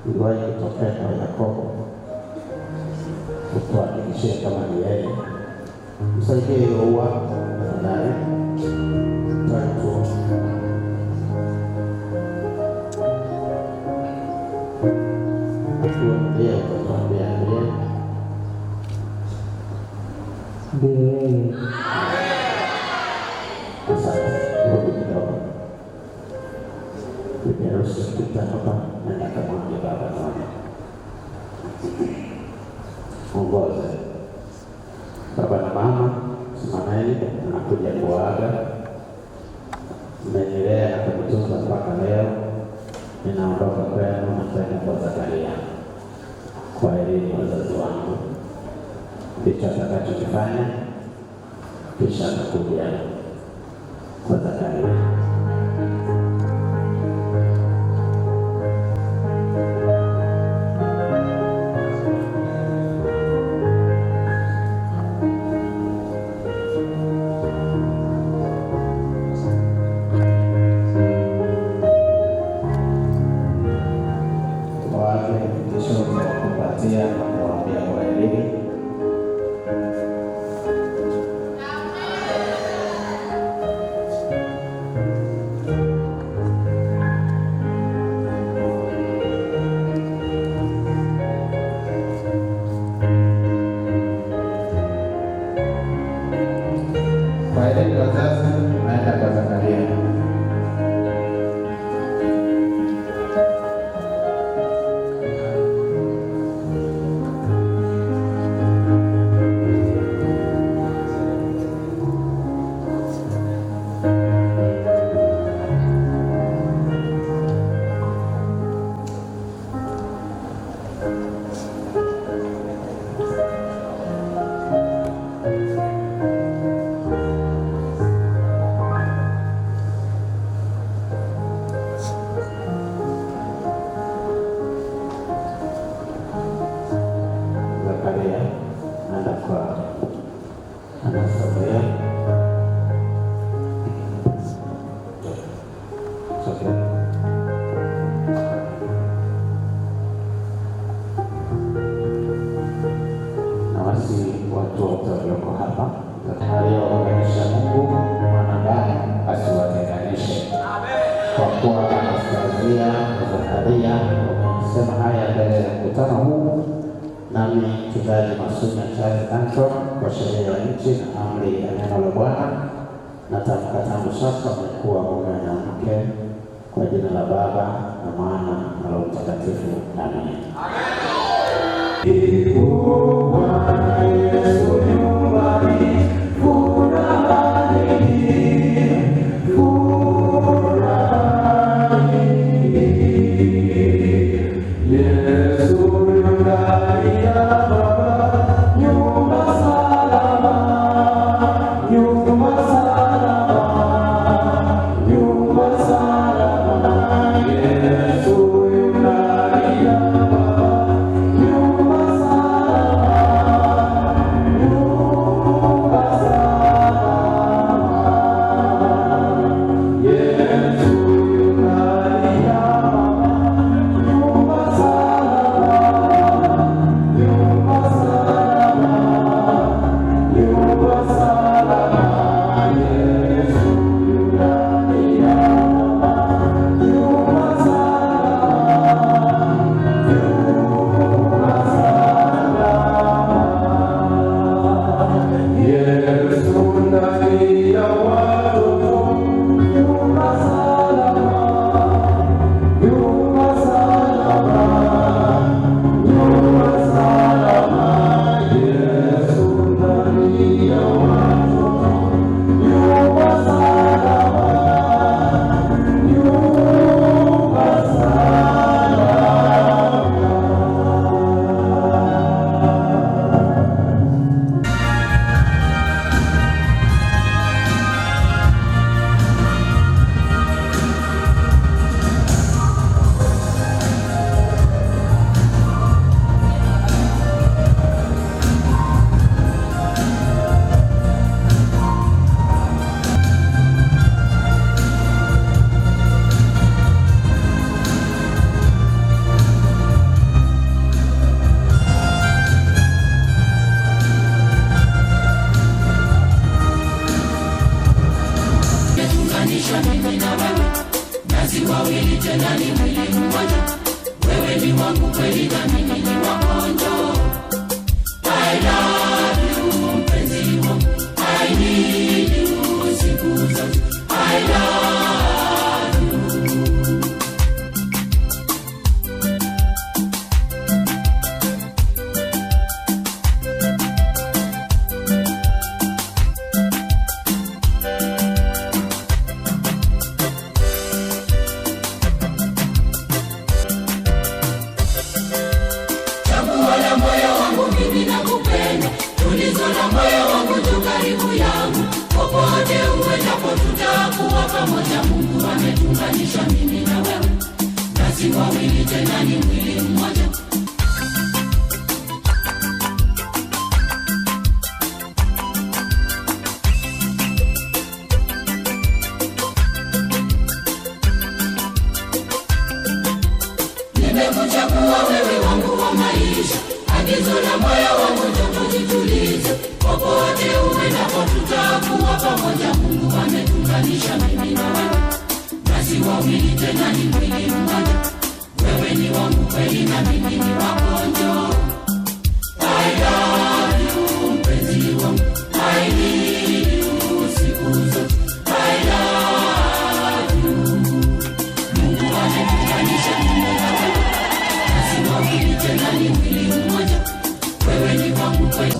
iliwahi kutokea kwa Yakobo, kutuhakikishia kama ni yeye. Msaidie hiyo uwa tafadhali. Tatu ndiye utatuambia ndiye Bibiarusi kita hapa na nikamwambia baba naona ongoze baba na mama, simameni, nakuja kuaga. Mmenilea na kunitunza mpaka leo, ninaondoka kwenu na kwenda kwa Zakaria. Kwa elimu wazazi wangu, ndicho atakachokifanya, kisha atakuja kwa Zakaria. Nami Mchungaji Masunya Charles Anton, kwa sheria ya nchi na amri ya neno la Bwana, natamka tangu sasa mmekuwa mume na mke kwa jina la Baba na Mwana na Roho Mtakatifu. Amen. wangu kweli na mimi ni wako. I love you mpenzi wangu, I need you siku zote, I love pamoja. Mungu ametunganisha mimi na wewe, na si wawili tena, ni mwili mmoja. Nimekuchagua wewe wangu wa maisha, agizo la moyo wangu ndio jitulize. Popote uendapo tutakuwa pamoja. Mungu ametunganisha mimi na wewe, na si wawili tena, ni mwili mmoja. Wewe ni wangu kweli na mimi ni wako. I love you mpenzi wangu, I need you siku zote, I love you. Mungu ametunganisha mimi na wewe, na si wawili tena, ni mwili mmoja. Wewe ni wangu kweli.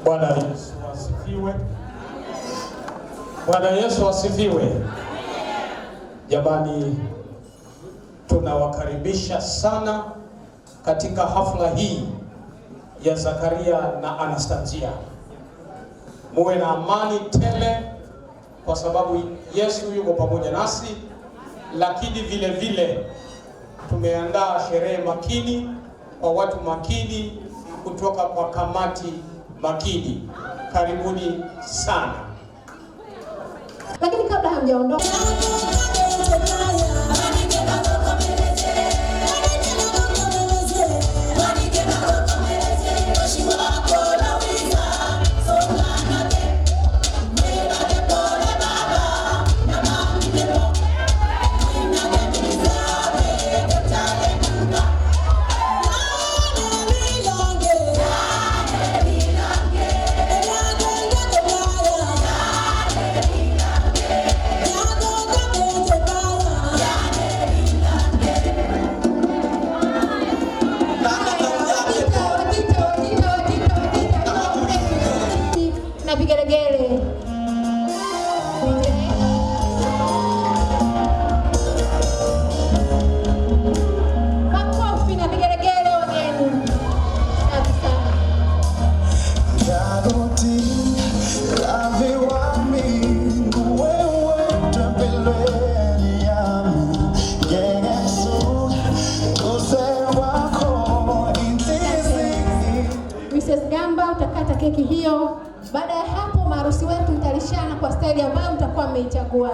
Bwana Yesu asifiwe. Bwana Yesu asifiwe. Jamani, tunawakaribisha sana katika hafla hii ya Zakaria na Anastasia. Muwe na amani tele, kwa sababu Yesu yuko pamoja nasi, lakini vile vile tumeandaa sherehe makini kwa watu makini kutoka kwa kamati makini. Karibuni sana. Lakini kabla hamjaondoka, serikali ambayo mtakuwa mmeichagua.